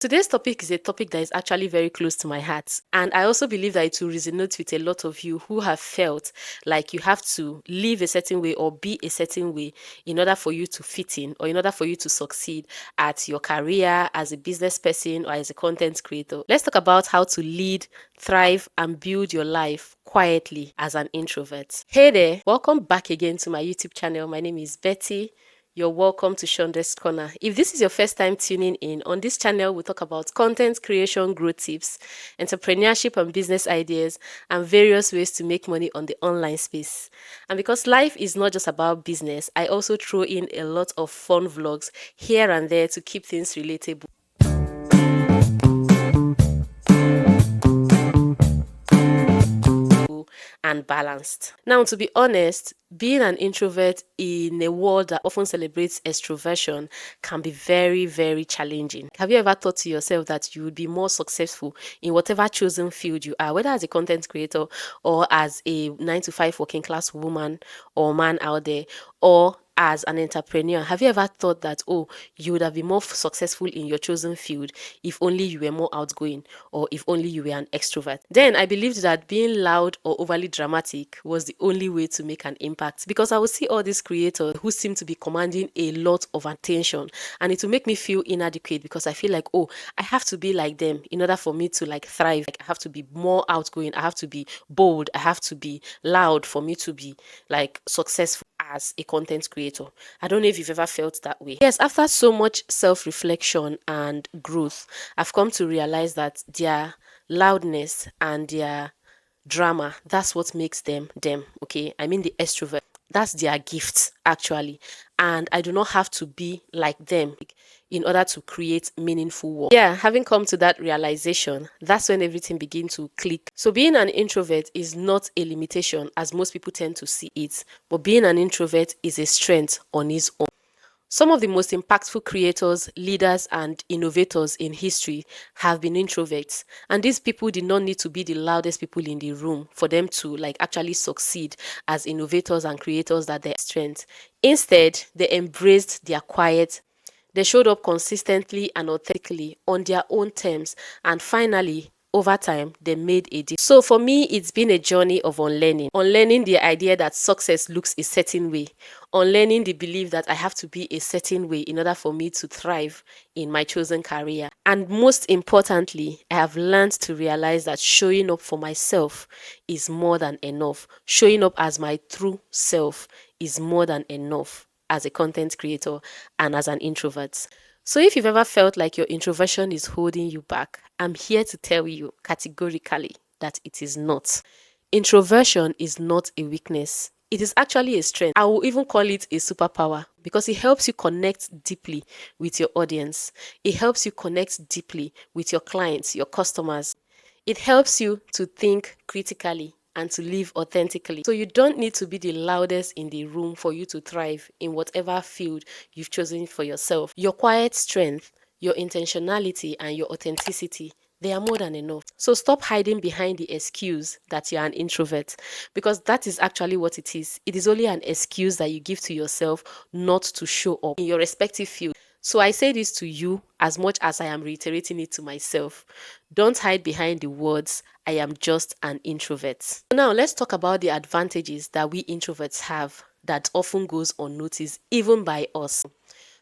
Today's topic is a topic that is actually very close to my heart. And I also believe that it will resonate with a lot of you who have felt like you have to live a certain way or be a certain way in order for you to fit in or in order for you to succeed at your career as a business person or as a content creator. Let's talk about how to lead, thrive, and build your life quietly as an introvert. Hey there, welcome back again to my YouTube channel. My name is Betty. You're welcome to Shonda's Corner. If this is your first time tuning in, on this channel we talk about content creation, growth tips, entrepreneurship and business ideas, and various ways to make money on the online space. And because life is not just about business, I also throw in a lot of fun vlogs here and there to keep things relatable and balanced. Now, to be honest, being an introvert in a world that often celebrates extroversion can be very, very challenging. Have you ever thought to yourself that you would be more successful in whatever chosen field you are, whether as a content creator or as a 9 to 5 working class woman or man out there, or as an entrepreneur? Have you ever thought that, oh, you would have been more successful in your chosen field if only you were more outgoing or if only you were an extrovert? Then I believed that being loud or overly dramatic was the only way to make an impact, because I would see all these creators who seem to be commanding a lot of attention, and it will make me feel inadequate because I feel like, oh, I have to be like them in order for me to like thrive. Like, I have to be more outgoing, I have to be bold, I have to be loud for me to be like successful as a content creator. I don't know if you've ever felt that way. Yes, after so much self-reflection and growth, I've come to realize that their loudness and their drama, that's what makes them them. Okay, I mean the extrovert, that's their gift actually, and I do not have to be like them in order to create meaningful work. Yeah, having come to that realization, that's when everything begins to click. So being an introvert is not a limitation as most people tend to see it, but being an introvert is a strength on its own. Some of the most impactful creators, leaders, and innovators in history have been introverts. And these people did not need to be the loudest people in the room for them to like actually succeed as innovators and creators that their strength. Instead, they embraced their quiet. They showed up consistently and authentically on their own terms, and finally, over time, they made a difference. So for me, it's been a journey of unlearning the idea that success looks a certain way, unlearning the belief that I have to be a certain way in order for me to thrive in my chosen career. And most importantly, I have learned to realize that showing up for myself is more than enough. Showing up as my true self is more than enough as a content creator and as an introvert. So if you've ever felt like your introversion is holding you back, I'm here to tell you categorically that it is not. Introversion is not a weakness. It is actually a strength. I will even call it a superpower because it helps you connect deeply with your audience. It helps you connect deeply with your clients, your customers. It helps you to think critically and to live authentically. So you don't need to be the loudest in the room for you to thrive in whatever field you've chosen for yourself. Your quiet strength, your intentionality, and your authenticity, they are more than enough. So stop hiding behind the excuse that you're an introvert, because that is actually what it is. It is only an excuse that you give to yourself not to show up in your respective field. So I say this to you as much as I am reiterating it to myself. Don't hide behind the words, I am just an introvert. So now let's talk about the advantages that we introverts have that often goes unnoticed even by us.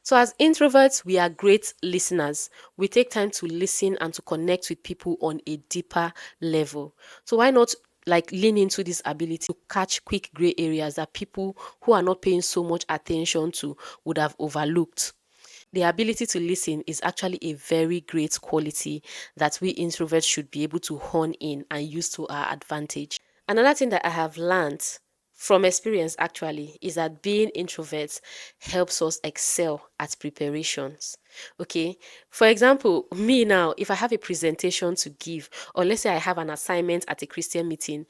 So as introverts, we are great listeners. We take time to listen and to connect with people on a deeper level. So why not like lean into this ability to catch quick gray areas that people who are not paying so much attention to would have overlooked? The ability to listen is actually a very great quality that we introverts should be able to hone in and use to our advantage. Another thing that I have learned from experience actually is that being introverts helps us excel at preparations. Okay, for example, me now, if I have a presentation to give, or let's say I have an assignment at a Christian meeting,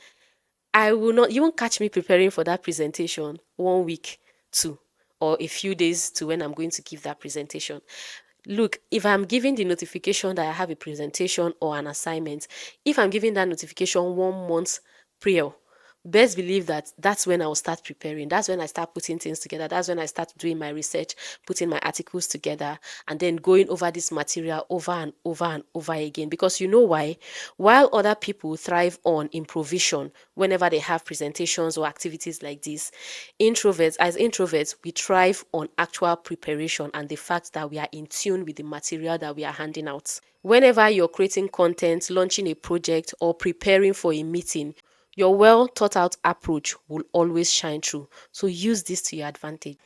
I will not, you won't catch me preparing for that presentation 1 week to or a few days to when I'm going to give that presentation. Look, if I'm giving the notification that I have a presentation or an assignment, if I'm giving that notification 1 month prior, best believe that that's when I'll start preparing. That's when I start putting things together. That's when I start doing my research, putting my articles together, and then going over this material over and over and over again. Because you know why? While other people thrive on improvisation whenever they have presentations or activities like this, as introverts, we thrive on actual preparation and the fact that we are in tune with the material that we are handing out. Whenever you're creating content, launching a project, or preparing for a meeting, your well thought out approach will always shine through. So use this to your advantage.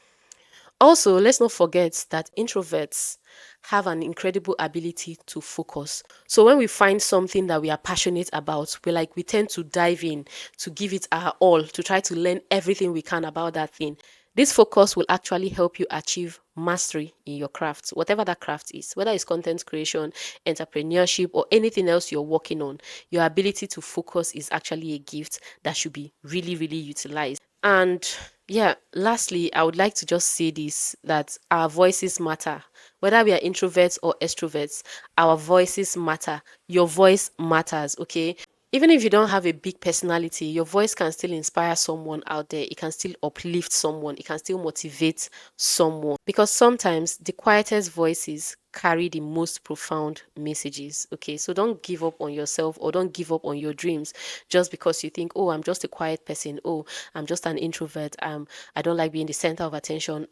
Also, let's not forget that introverts have an incredible ability to focus. So when we find something that we are passionate about, we tend to dive in, to give it our all, to try to learn everything we can about that thing. This focus will actually help you achieve mastery in your craft, whatever that craft is, whether it's content creation, entrepreneurship, or anything else you're working on. Your ability to focus is actually a gift that should be really, really utilized. And yeah, lastly, I would like to just say this, that our voices matter. Whether we are introverts or extroverts, our voices matter. Your voice matters, okay? Even if you don't have a big personality, your voice can still inspire someone out there. It can still uplift someone. It can still motivate someone. Because sometimes the quietest voices carry the most profound messages. Okay, so don't give up on yourself or don't give up on your dreams just because you think, oh, I'm just a quiet person. Oh, I'm just an introvert. I don't like being the center of attention.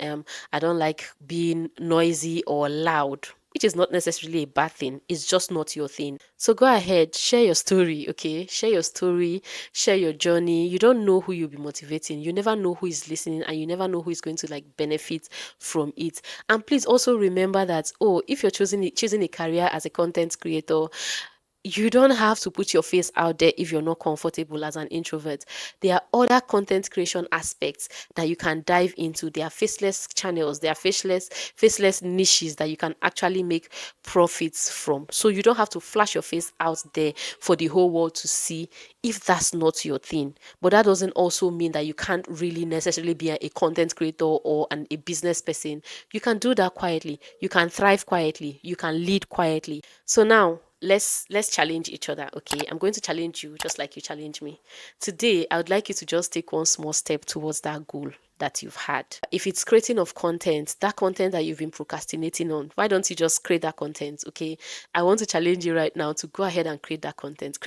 I don't like being noisy or loud, which is not necessarily a bad thing. It's just not your thing. So go ahead, share your story, okay? Share your story, share your journey. You don't know who you'll be motivating. You never know who is listening, and you never know who is going to benefit from it. And please also remember that, oh, if you're choosing a career as a content creator, you don't have to put your face out there if you're not comfortable as an introvert. There are other content creation aspects that you can dive into. There are faceless channels, there are faceless niches that you can actually make profits from. So you don't have to flash your face out there for the whole world to see if that's not your thing. But that doesn't also mean that you can't really necessarily be a content creator or a business person. You can do that quietly. You can thrive quietly. You can lead quietly. So now, let's challenge each other. Okay, I'm going to challenge you just like you challenge me today. I would like you to just take one small step towards that goal that you've had. If it's creating of content, that content that you've been procrastinating on, why don't you just create that content? Okay, I want to challenge you right now to go ahead and create that content,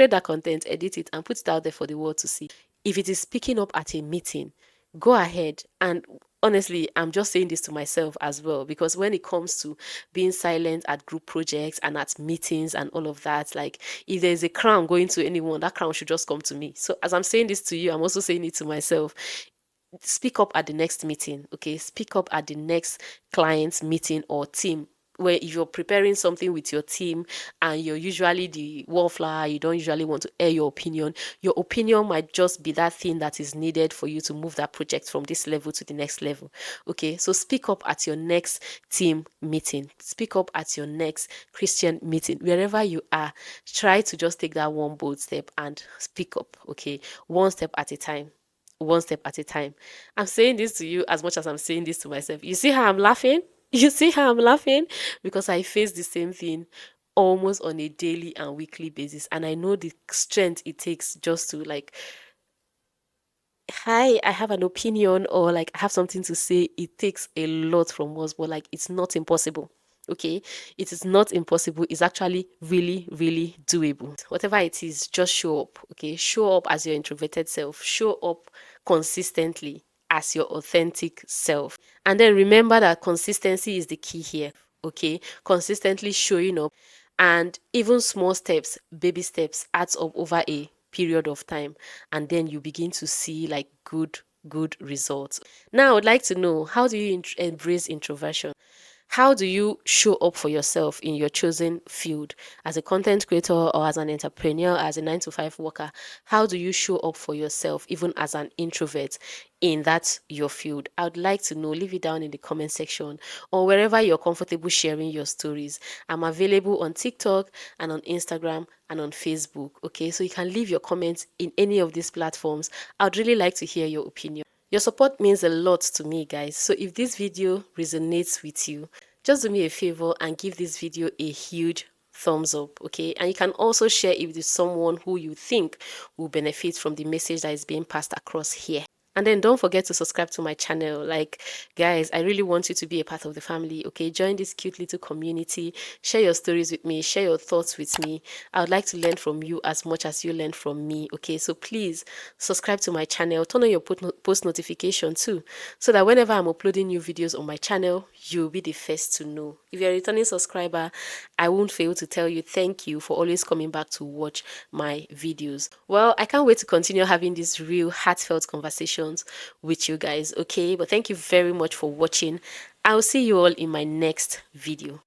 edit it, and put it out there for the world to see. If it is speaking up at a meeting, go ahead. And honestly, I'm just saying this to myself as well, because when it comes to being silent at group projects and at meetings and all of that, if there's a crown going to anyone, that crown should just come to me. So as I'm saying this to you, I'm also saying it to myself. Speak up at the next meeting, okay? Speak up at the next client's meeting or team, where if you're preparing something with your team and you're usually the wallflower, you don't usually want to air your opinion might just be that thing that is needed for you to move that project from this level to the next level. Okay, so speak up at your next team meeting, speak up at your next Christian meeting, wherever you are. Try to just take that one bold step and speak up, okay? One step at a time. One step at a time. I'm saying this to you as much as I'm saying this to myself. You see how I'm laughing? You see how I'm laughing? Because I face the same thing almost on a daily and weekly basis. And I know the strength it takes just to hi, I have an opinion, or I have something to say. It takes a lot from us, but it's not impossible. Okay, it is not impossible. It's actually really, really doable. Whatever it is, just show up. Okay, show up as your introverted self, show up consistently as your authentic self. And then remember that consistency is the key here. Okay, consistently showing up, and even small steps, baby steps, adds up over a period of time, and then you begin to see good results. Now I would like to know, how do you embrace introversion? How do you show up for yourself in your chosen field as a content creator or as an entrepreneur, as a 9 to 5 worker? How do you show up for yourself even as an introvert in that your field? I would like to know. Leave it down in the comment section or wherever you're comfortable sharing your stories. I'm available on TikTok and on Instagram and on Facebook. Okay, so you can leave your comments in any of these platforms. I'd really like to hear your opinion. Your support means a lot to me, guys. So if this video resonates with you, just do me a favor and give this video a huge thumbs up, okay? And you can also share it with someone who you think will benefit from the message that is being passed across here. And then don't forget to subscribe to my channel. Like, guys, I really want you to be a part of the family, okay? Join this cute little community. Share your stories with me. Share your thoughts with me. I would like to learn from you as much as you learn from me, okay? So please subscribe to my channel. Turn on your post notification too, so that whenever I'm uploading new videos on my channel, you'll be the first to know. If you're a returning subscriber, I won't fail to tell you thank you for always coming back to watch my videos. Well, I can't wait to continue having these real heartfelt conversations with you guys, okay? But thank you very much for watching. I'll see you all in my next video.